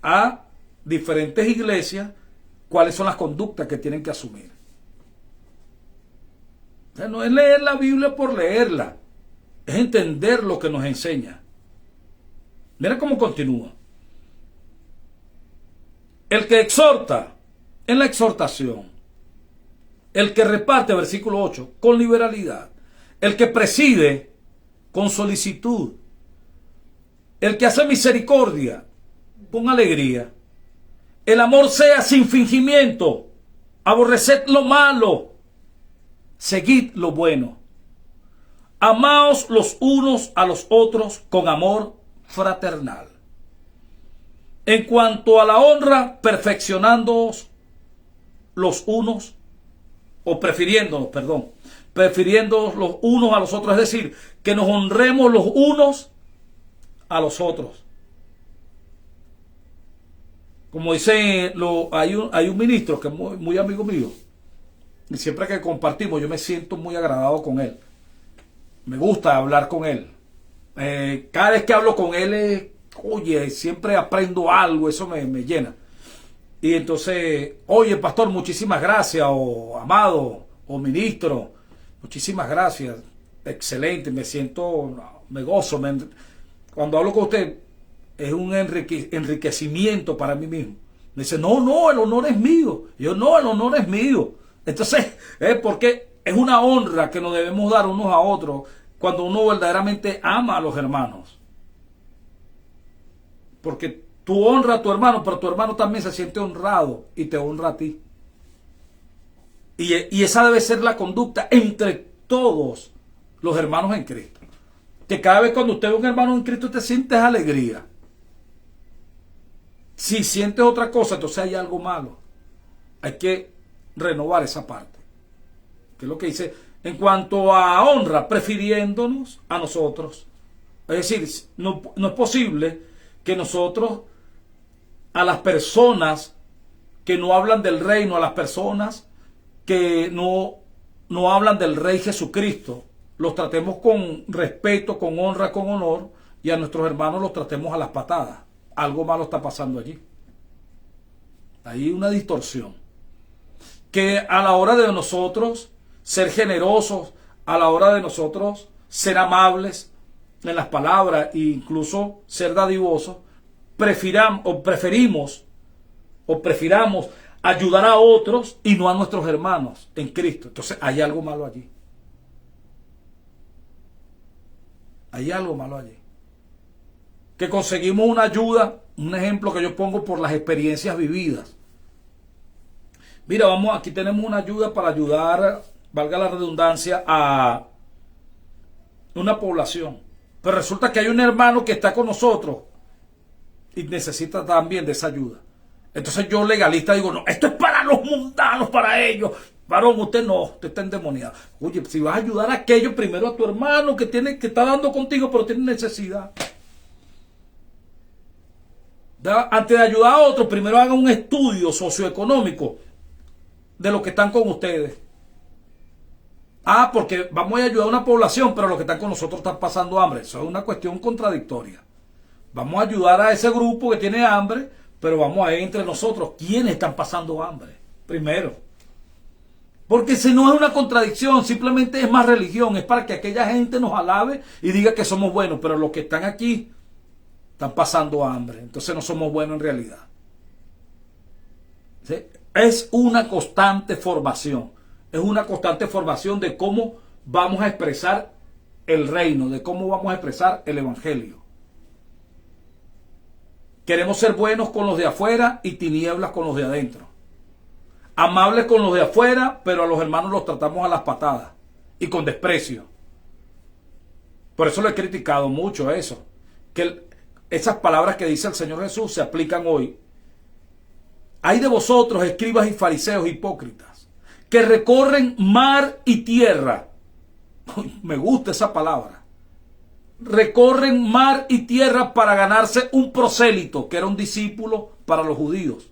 a diferentes iglesias cuáles son las conductas que tienen que asumir. O sea, no es leer la Biblia por leerla, es entender lo que nos enseña. Mira cómo continúa. El que exhorta en la exhortación. El que reparte, versículo 8, con liberalidad. El que preside con solicitud. El que hace misericordia con alegría. El amor sea sin fingimiento. Aborreced lo malo. Seguid lo bueno. Amaos los unos a los otros con amor fraternal. En cuanto a la honra, perfeccionándoos los unos, o prefiriéndonos los unos a los otros, es decir, que nos honremos los unos a los otros. Como dice, hay un ministro que es muy amigo mío, y siempre que compartimos yo me siento muy agradado con él. Me gusta hablar con él. Cada vez que hablo con él, oye, siempre aprendo algo, eso me llena. Y entonces, oye, pastor, muchísimas gracias, o amado, o ministro, muchísimas gracias. Excelente, me siento, me gozo. Cuando hablo con usted, es un enriquecimiento para mí mismo. Me dice, no, el honor es mío. Y yo, no, el honor es mío. Entonces, porque es una honra que nos debemos dar unos a otros cuando uno verdaderamente ama a los hermanos. Porque tú honras a tu hermano, pero tu hermano también se siente honrado y te honra a ti. Y esa debe ser la conducta entre todos los hermanos en Cristo. Que cada vez cuando usted ve a un hermano en Cristo te sientes alegría. Si sientes otra cosa, entonces hay algo malo. Hay que renovar esa parte. Que es lo que dice, en cuanto a honra, prefiriéndonos a nosotros. Es decir, no es posible que nosotros a las personas que no hablan del reino, a las personas que no hablan del Rey Jesucristo, los tratemos con respeto, con honra, con honor, y a nuestros hermanos los tratemos a las patadas. Algo malo está pasando allí. Hay una distorsión. Que a la hora de nosotros ser generosos, a la hora de nosotros ser amables en las palabras e incluso ser dadivosos, prefiramos ayudar a otros y no a nuestros hermanos en Cristo. Entonces hay algo malo allí. Hay algo malo allí. Que conseguimos una ayuda, un ejemplo que yo pongo por las experiencias vividas. Mira, aquí tenemos una ayuda para ayudar, valga la redundancia, a una población. Pero resulta que hay un hermano que está con nosotros y necesita también de esa ayuda. Entonces yo legalista digo, no, esto es para los mundanos, para ellos. Varón, usted no, usted está endemoniado. Oye, si vas a ayudar a aquello, primero a tu hermano que está dando contigo, pero tiene necesidad. Antes de ayudar a otros, primero hagan un estudio socioeconómico de los que están con ustedes. Porque vamos a ayudar a una población, pero los que están con nosotros están pasando hambre. Eso es una cuestión contradictoria. Vamos a ayudar a ese grupo que tiene hambre, pero vamos a ver entre nosotros quiénes están pasando hambre. Primero. Porque si no es una contradicción, simplemente es más religión. Es para que aquella gente nos alabe y diga que somos buenos, pero los que están aquí están pasando hambre. Entonces no somos buenos en realidad. ¿Sí? Es una constante formación. Es una constante formación de cómo vamos a expresar el reino, de cómo vamos a expresar el evangelio. Queremos ser buenos con los de afuera y tinieblas con los de adentro. Amables con los de afuera, pero a los hermanos los tratamos a las patadas y con desprecio. Por eso lo he criticado mucho eso. Que esas palabras que dice el Señor Jesús se aplican hoy. Hay de vosotros, escribas y fariseos hipócritas, que recorren mar y tierra. Me gusta esa palabra. Recorren mar y tierra para ganarse un prosélito, que era un discípulo para los judíos.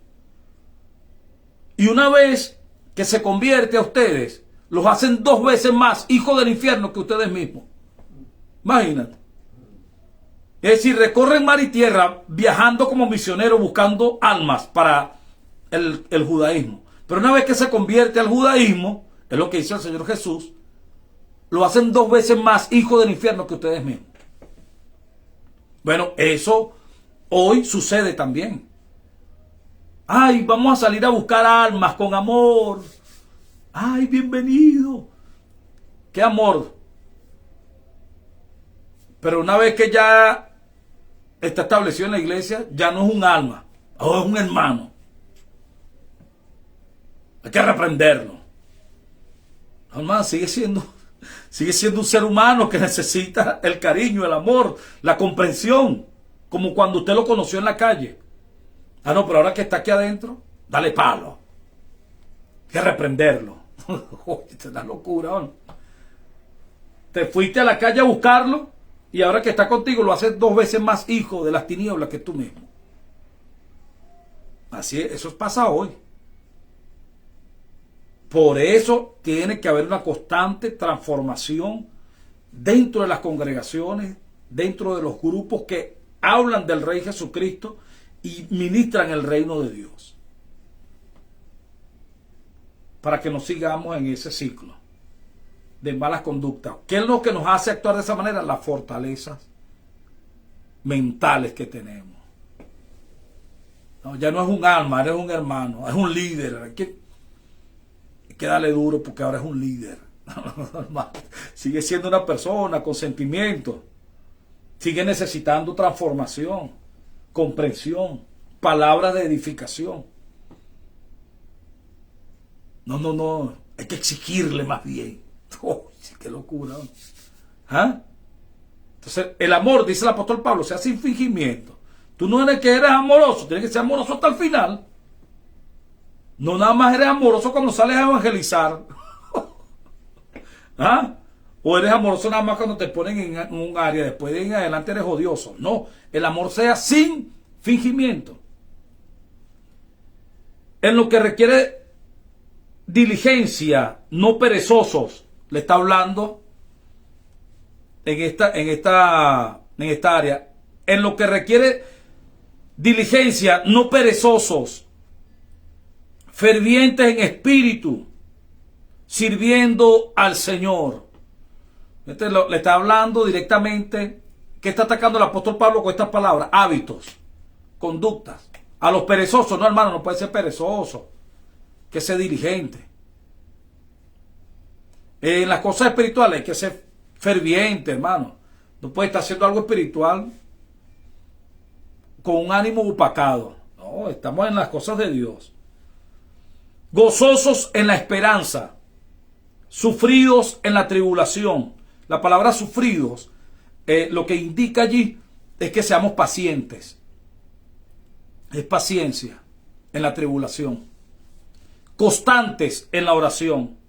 Y una vez que se convierte a ustedes, los hacen 2 veces más hijos del infierno que ustedes mismos. Imagínate. Es decir, recorren mar y tierra viajando como misioneros buscando almas para el judaísmo. Pero una vez que se convierte al judaísmo, es lo que dice el Señor Jesús, lo hacen 2 veces más hijos del infierno que ustedes mismos. Bueno, eso hoy sucede también. Ay, vamos a salir a buscar almas con amor. Ay, bienvenido. ¿Qué amor? Pero una vez que ya está establecido en la iglesia, ya no es un alma, ahora es un hermano. Hay que reprenderlo. Hermano, sigue siendo un ser humano que necesita el cariño, el amor, la comprensión, como cuando usted lo conoció en la calle. No, pero ahora que está aquí adentro, dale palo. Hay que reprenderlo. Esta es una locura, ¿no? Te fuiste a la calle a buscarlo y ahora que está contigo lo haces 2 veces más hijo de las tinieblas que tú mismo. Así es, eso pasa hoy. Por eso tiene que haber una constante transformación dentro de las congregaciones, dentro de los grupos que hablan del Rey Jesucristo y ministran el reino de Dios. Para que no sigamos en ese ciclo de malas conductas. ¿Qué es lo que nos hace actuar de esa manera? Las fortalezas mentales que tenemos. No, ya no es un alma, eres un hermano, es un líder. Hay que darle duro porque ahora es un líder. Sigue siendo una persona con sentimientos. Sigue necesitando transformación, comprensión, palabras de edificación. No. Hay que exigirle más bien. Oh, qué locura. ¿Ah? Entonces, el amor, dice el apóstol Pablo, sea sin fingimiento. Tú no eres que eres amoroso, tienes que ser amoroso hasta el final. No nada más eres amoroso cuando sales a evangelizar. ¿Ah? O eres amoroso nada más cuando te ponen en un área, después de en adelante eres odioso. No, el amor sea sin fingimiento. En lo que requiere diligencia, no perezosos. Le está hablando en esta área. En lo que requiere diligencia, no perezosos, fervientes en espíritu, sirviendo al Señor. Le está hablando directamente. ¿Qué está atacando el apóstol Pablo con estas palabras? Hábitos, conductas. A los perezosos, no, hermano, no puede ser perezoso, que ser diligente. En las cosas espirituales hay que ser ferviente, hermano. No puede estar haciendo algo espiritual con un ánimo opacado. No, estamos en las cosas de Dios. Gozosos en la esperanza, sufridos en la tribulación. La palabra sufridos, lo que indica allí es que seamos pacientes. Es paciencia en la tribulación. Constantes en la oración.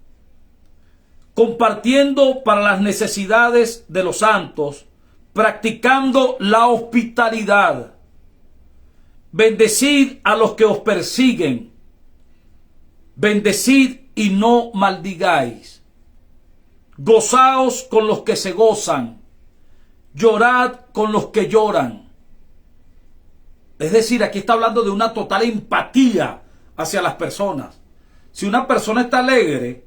Compartiendo para las necesidades de los santos, practicando la hospitalidad. Bendecid a los que os persiguen. Bendecid y no maldigáis. Gozaos con los que se gozan. Llorad con los que lloran. Es decir, aquí está hablando de una total empatía hacia las personas. Si una persona está alegre,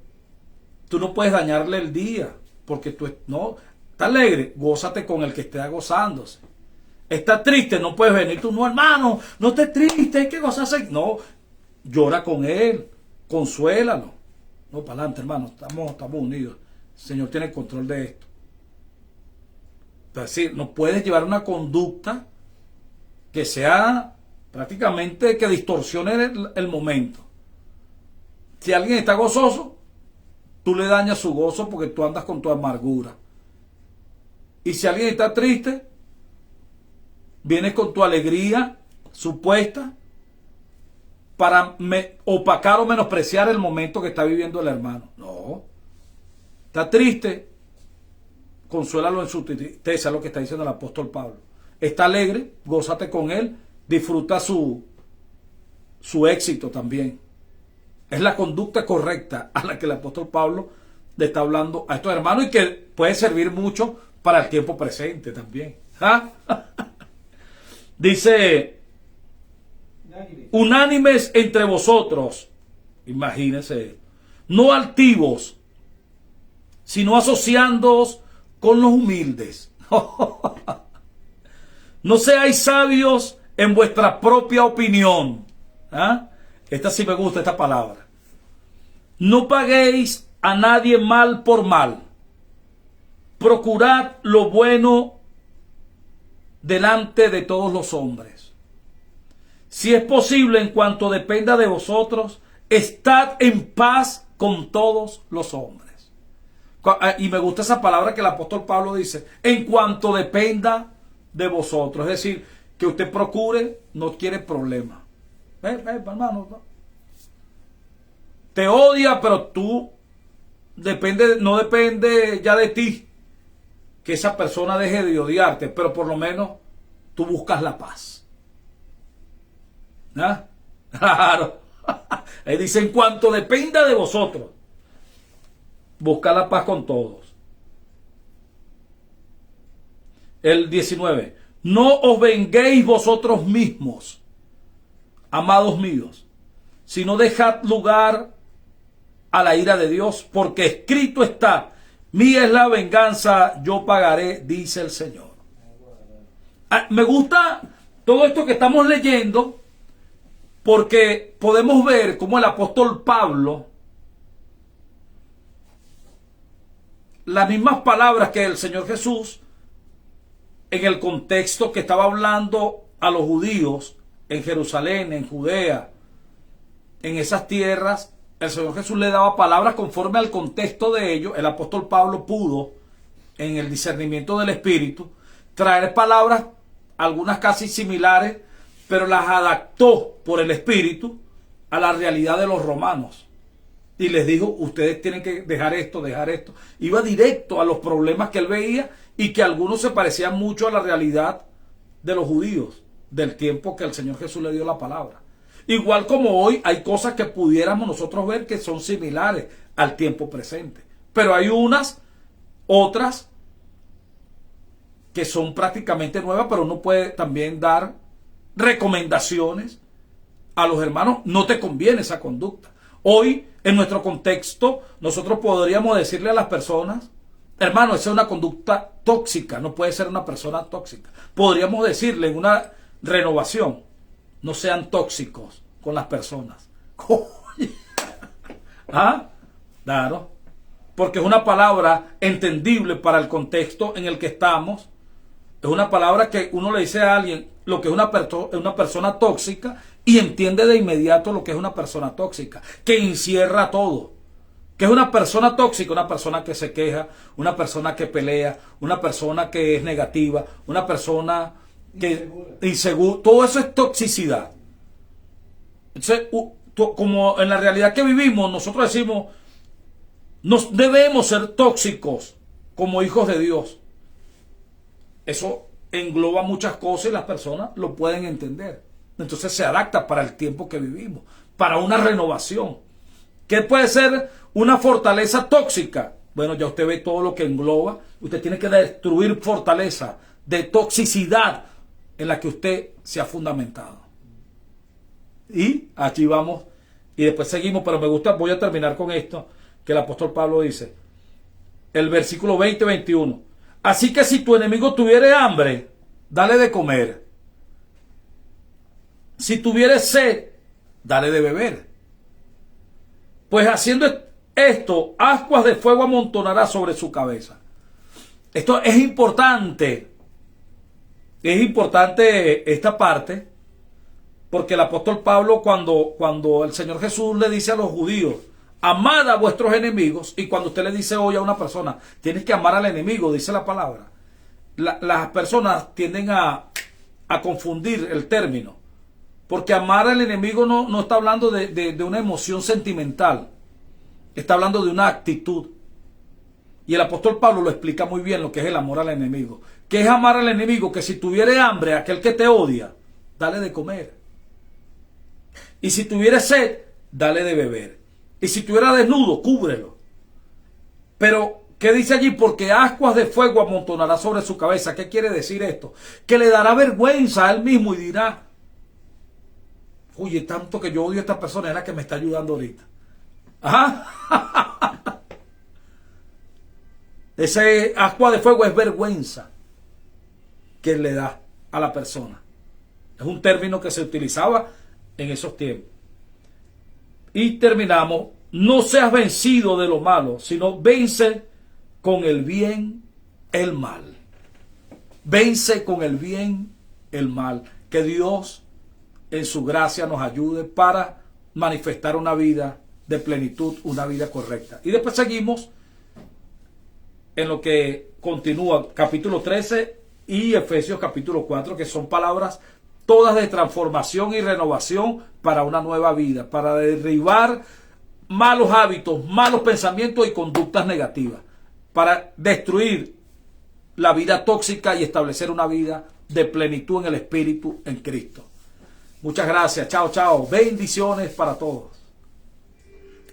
tú no puedes dañarle el día, porque tú no está alegre, gózate con el que esté gozándose. Está triste, no puedes venir tú, no, hermano, no estés triste, hay que gozarse. No, llora con él, consuélalo. No, para adelante, hermano, estamos unidos. El Señor tiene control de esto. Es decir, no puedes llevar una conducta que sea prácticamente que distorsione el momento. Si alguien está gozoso, tú le dañas su gozo porque tú andas con tu amargura. Y si alguien está triste, vienes con tu alegría supuesta para opacar o menospreciar el momento que está viviendo el hermano. No. Está triste, consuélalo en su tristeza, es lo que está diciendo el apóstol Pablo. Está alegre, gózate con él, disfruta su éxito también. Es la conducta correcta a la que el apóstol Pablo le está hablando a estos hermanos y que puede servir mucho para el tiempo presente también. ¿Ah? Dice, unánimes entre vosotros, imagínense, no altivos, sino asociándoos con los humildes. No seáis sabios en vuestra propia opinión. ¿Ah? Esta sí me gusta, esta palabra. No paguéis a nadie mal por mal. Procurad lo bueno delante de todos los hombres. Si es posible, en cuanto dependa de vosotros, estad en paz con todos los hombres. Y me gusta esa palabra que el apóstol Pablo dice, en cuanto dependa de vosotros. Es decir, que usted procure, no quiere problema. Hermano, no. Te odia, pero tú no depende ya de ti que esa persona deje de odiarte, pero por lo menos tú buscas la paz. ¿Ah? Claro. Él dice, en cuanto dependa de vosotros, buscad la paz con todos. El 19. No os venguéis vosotros mismos, amados míos, sino dejad lugar a la ira de Dios, porque escrito está, mía es la venganza, yo pagaré, dice el Señor. Me gusta todo esto que estamos leyendo, porque podemos ver cómo el apóstol Pablo, las mismas palabras que el Señor Jesús, en el contexto que estaba hablando a los judíos en Jerusalén, en Judea, en esas tierras, el Señor Jesús le daba palabras conforme al contexto de ellos. El apóstol Pablo pudo, en el discernimiento del Espíritu, traer palabras, algunas casi similares, pero las adaptó por el Espíritu a la realidad de los romanos. Y les dijo, ustedes tienen que dejar esto, dejar esto. Iba directo a los problemas que él veía y que algunos se parecían mucho a la realidad de los judíos del tiempo que el Señor Jesús le dio la palabra. Igual como hoy hay cosas que pudiéramos nosotros ver que son similares al tiempo presente. Pero hay otras que son prácticamente nuevas, pero uno puede también dar recomendaciones a los hermanos. No te conviene esa conducta. Hoy, en nuestro contexto, nosotros podríamos decirle a las personas, hermano, esa es una conducta tóxica, no puede ser una persona tóxica. Podríamos decirle en una renovación, no sean tóxicos con las personas. ¿Ah? Claro. Porque es una palabra entendible para el contexto en el que estamos. Es una palabra que uno le dice a alguien lo que es una persona tóxica y entiende de inmediato lo que es una persona tóxica, que encierra todo. Que es una persona tóxica, una persona que se queja, una persona que pelea, una persona que es negativa, una persona que insegura. Todo eso es toxicidad. Entonces, como en la realidad que vivimos, nosotros decimos, nos debemos ser tóxicos como hijos de Dios. Eso engloba muchas cosas y las personas lo pueden entender. Entonces se adapta para el tiempo que vivimos, para una renovación. ¿Qué puede ser una fortaleza tóxica? Bueno, ya usted ve todo lo que engloba. Usted tiene que destruir fortaleza de toxicidad en la que usted se ha fundamentado. Y aquí vamos, y después seguimos, pero me gusta, voy a terminar con esto, que el apóstol Pablo dice, el versículo 20-21. Así que si tu enemigo tuviere hambre, dale de comer. Si tuviere sed, dale de beber. Pues haciendo esto, ascuas de fuego amontonará sobre su cabeza. Esto es importante. Es importante esta parte, porque el apóstol Pablo, cuando el Señor Jesús le dice a los judíos, amad a vuestros enemigos, y cuando usted le dice hoy a una persona, tienes que amar al enemigo, dice la palabra, las personas tienden a confundir el término, porque amar al enemigo no está hablando de una emoción sentimental, está hablando de una actitud. Y el apóstol Pablo lo explica muy bien lo que es el amor al enemigo. ¿Qué es amar al enemigo? Que si tuviere hambre, aquel que te odia, dale de comer. Y si tuviere sed, dale de beber. Y si tuviera desnudo, cúbrelo. Pero, ¿qué dice allí? Porque ascuas de fuego amontonará sobre su cabeza. ¿Qué quiere decir esto? Que le dará vergüenza a él mismo y dirá, oye, tanto que yo odio a esta persona, es la que me está ayudando ahorita. Ajá. Ese ascua de fuego es vergüenza que le da a la persona. Es un término que se utilizaba en esos tiempos. Y terminamos. No seas vencido de lo malo, sino vence con el bien el mal. Vence con el bien el mal. Que Dios en su gracia nos ayude para manifestar una vida de plenitud, una vida correcta. Y después seguimos en lo que continúa capítulo 13 y Efesios capítulo 4, que son palabras todas de transformación y renovación para una nueva vida, para derribar malos hábitos, malos pensamientos y conductas negativas, para destruir la vida tóxica y establecer una vida de plenitud en el Espíritu en Cristo. Muchas gracias. Chao, chao. Bendiciones para todos.